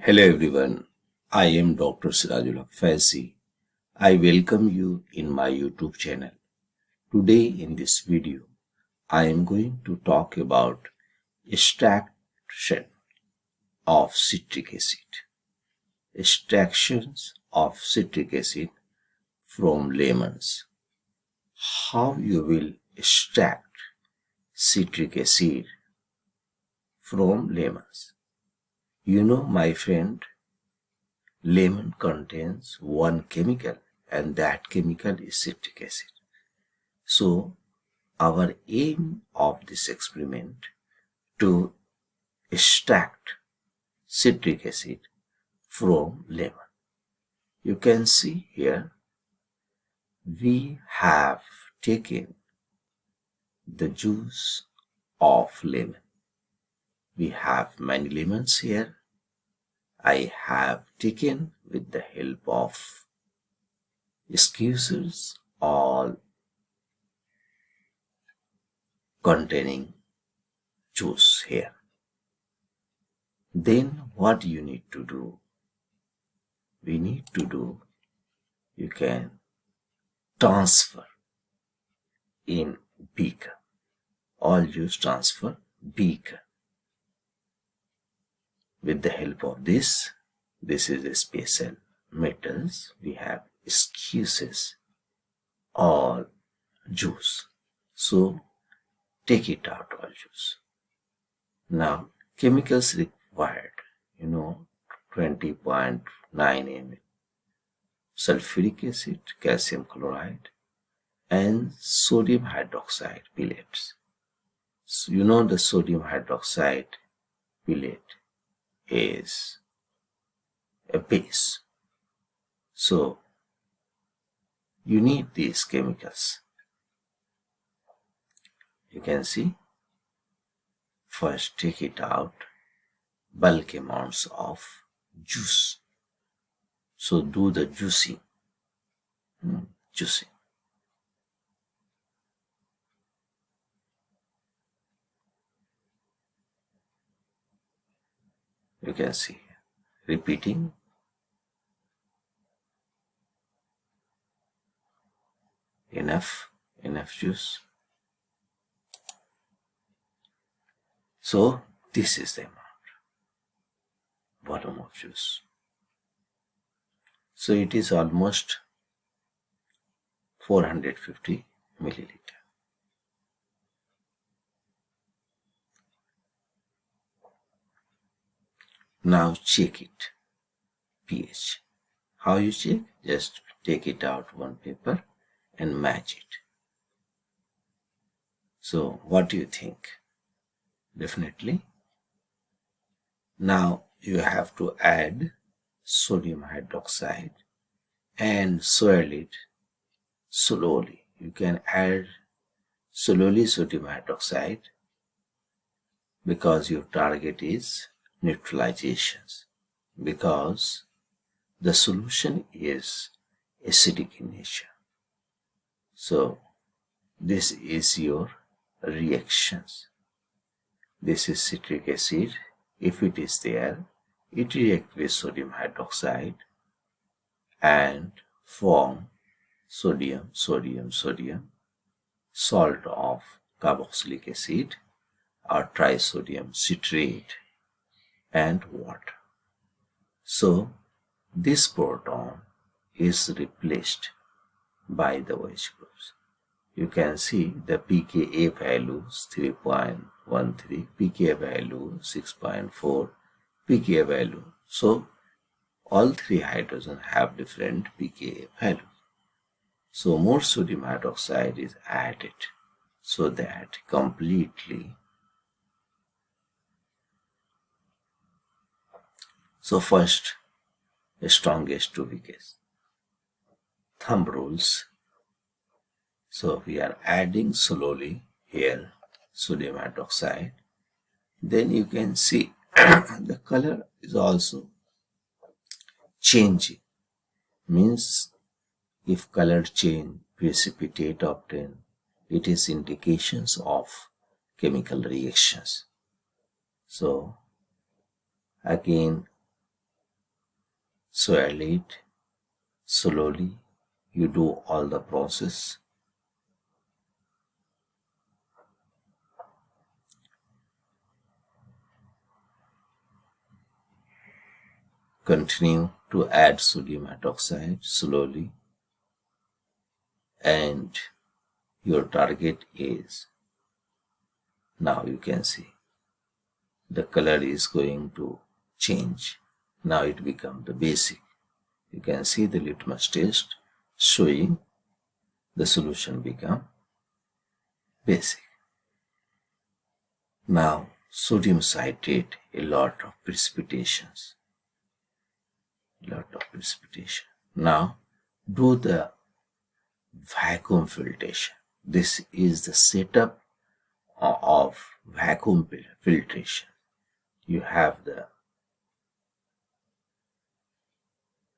Hello everyone, I am Dr. Sirajul Faizi. I welcome you in my YouTube channel. Today in this video, I am going to talk about extraction of citric acid. Extractions of citric acid from lemons. How you will extract citric acid from lemons. You know, my friend, lemon contains one chemical and that chemical is citric acid. So our aim of this experiment to extract citric acid from lemon. You can see here we have taken the juice of lemon. We have many lemons here. I have taken with the help of squeezers all containing juice here. Then what you need to do? You can transfer in beaker. All juice transfer beaker. With the help of this is a special metals. We have squeezes all juice. So take it out all juice. Now chemicals required, 20.9 ml sulfuric acid, calcium chloride, and sodium hydroxide pellets. So the sodium hydroxide pellet is a base. So you need these chemicals. You can see, first take it out, bulk amounts of juice. So do the juicing. You can see, repeating. Enough juice. So this is the amount, volume of juice. So it is almost 450 milliliter. Now check it, pH. How you check? Just take it out one paper and match it. So what do you think? Definitely. Now you have to add sodium hydroxide and swirl it slowly. You can add slowly sodium hydroxide because your target is neutralizations, because the solution is acidic in nature. So this is your reactions. This is citric acid. If it is there, it reacts with sodium hydroxide and form sodium, salt of carboxylic acid or trisodium citrate and water. So this proton is replaced by the OH groups. You can see the pKa value is 3.13, pKa value 6.4, pKa value. So all three hydrogen have different pKa values. So more sodium hydroxide is added so that completely. So first, strongest to weakest. Thumb rules. So we are adding slowly here sodium hydroxide. Then you can see the color is also changing. Means if color change, precipitate obtain, it is indications of chemical reactions. So again swirl it slowly. You do all the process. Continue to add sodium hydroxide slowly, and your target is, now you can see the color is going to change. Now it becomes the basic. You can see the litmus test showing the solution become basic. Now sodium citrate, a lot of precipitations. Now do the vacuum filtration. This is the setup of vacuum filtration. You have the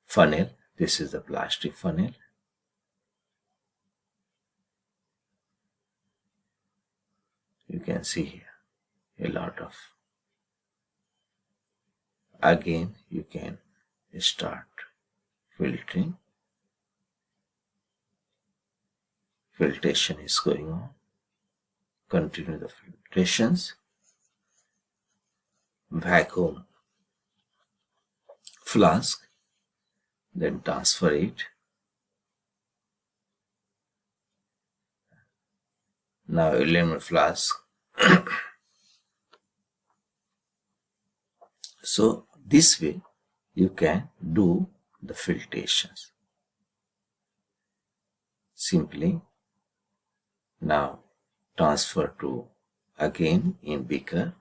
funnel. This is the plastic funnel. You can see here a lot of. Again, you can start filtering. Filtration is going on. Continue the filtrations. Vacuum flask, then transfer it. Now aluminum flask. So this way you can do the filtrations. Simply now transfer to again in beaker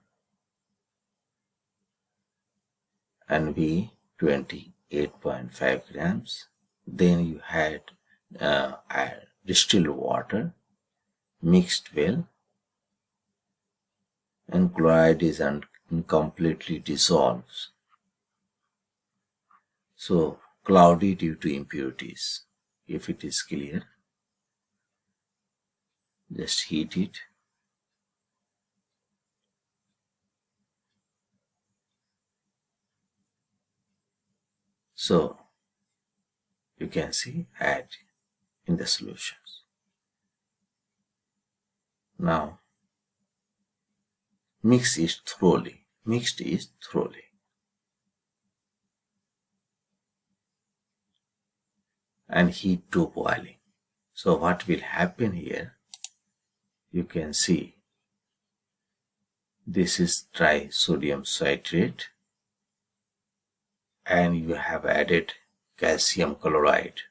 and we 28.5 grams. Then you add distilled water mixed well, and chloride is completely dissolves. So cloudy due to impurities. If it is clear, just heat it. So you can see add in the solutions. Now mix it thoroughly. Mixed is thoroughly. And heat to boiling. So what will happen here? You can see this is trisodium citrate and you have added calcium chloride.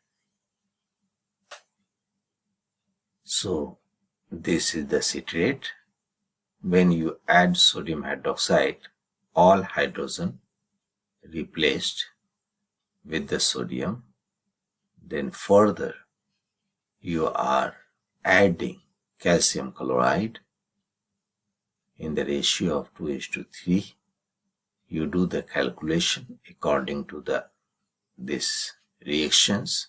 So this is the citrate. When you add sodium hydroxide, all hydrogen replaced with the sodium. Then further you are adding calcium chloride in the ratio of 2:3. You do the calculation according to this reactions.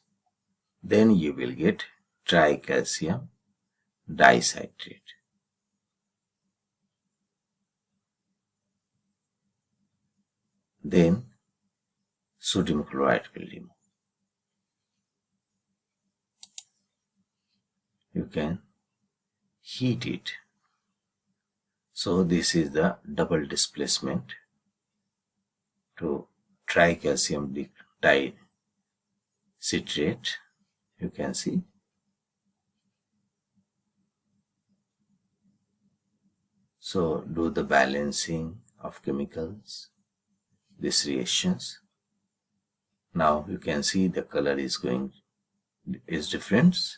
Then you will get tricalcium dicitrate. Then sodium chloride will remove. You can heat it. So this is the double displacement to tricalcium dicitrate. You can see. So do the balancing of chemicals, these reactions. Now you can see the color is different.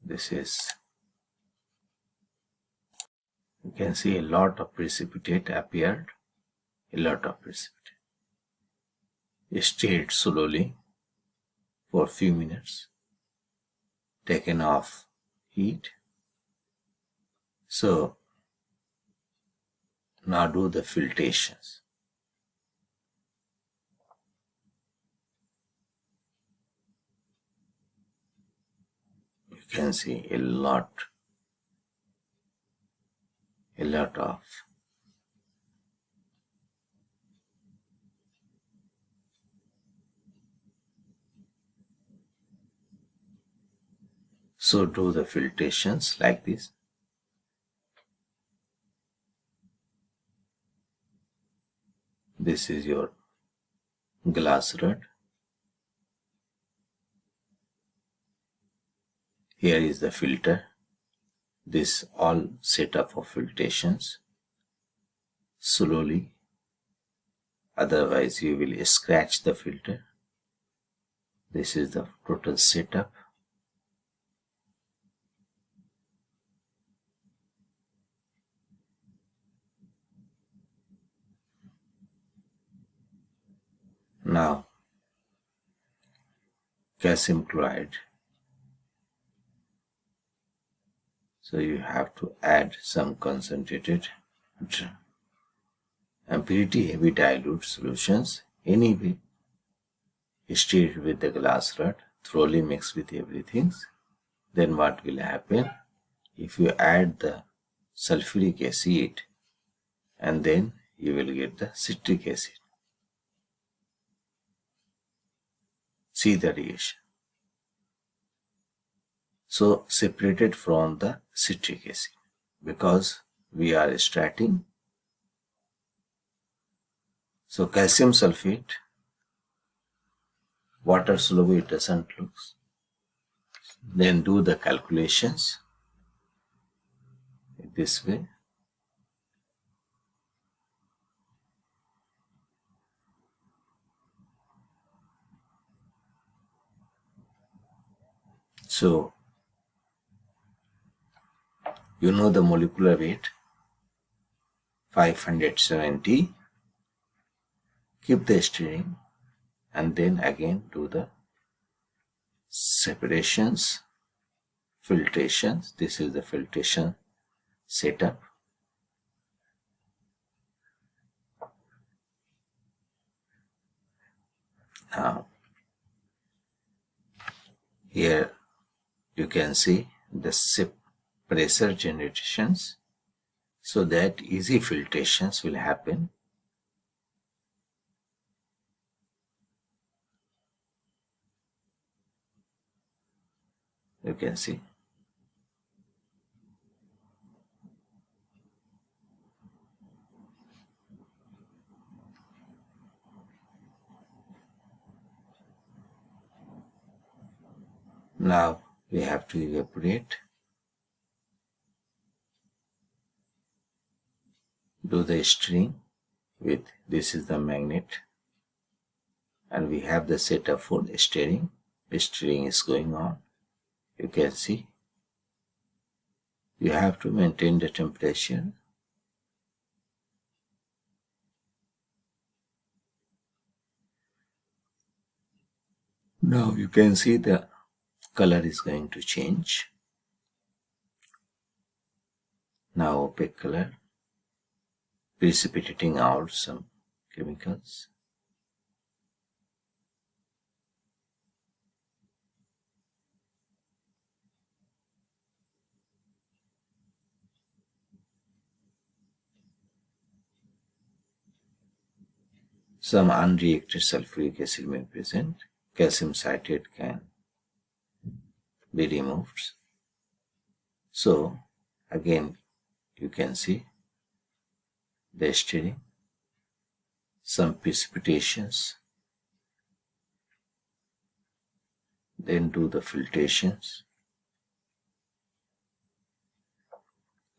This is, you can see a lot of precipitate appeared, stirred slowly for a few minutes, taken off heat. So now do the filtrations. You can see a lot of So do the filtrations like this. This is your glass rod. Here is the filter. This all setup of filtrations. Slowly, otherwise you will scratch the filter. This is the total setup. Now, calcium chloride. So you have to add some concentrated and pretty heavy dilute solutions. Anyway, stir it with the glass rod, thoroughly mix with everything. Then what will happen? If you add the sulfuric acid, and then you will get the citric acid. See the reaction. So separated from the citric acid, because we are extracting. So calcium sulfate, water soluble, it doesn't look. Then do the calculations this way. So you know the molecular weight, 570. Keep the stirring and then again do the separations, filtrations. This is the filtration setup. Now, here you can see the pressure generations, so that easy filtrations will happen. You can see. Now we have to evaporate. Do the stirring with, this is the magnet, and we have the setup for the stirring. Stirring is going on. You can see. You have to maintain the temperature. Now you can see the color is going to change. Now opaque color, precipitating out some chemicals. Some unreacted sulfuric acid may present. Calcium citrate can be removed. So again you can see the stirring, some precipitations, then do the filtrations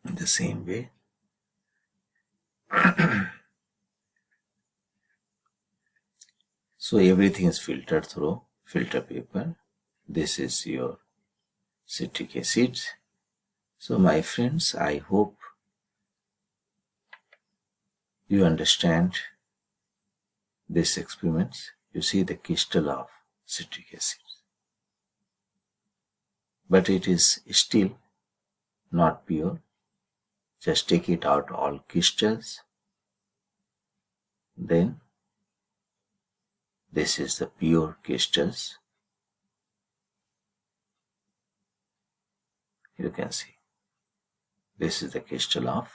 in the same way. So everything is filtered through filter paper. This is your citric acid. So my friends, I hope you understand this experiment. You see the crystal of citric acid, but it is still not pure. Just take it out all crystals. Then this is the pure crystals. You can see this is the crystal of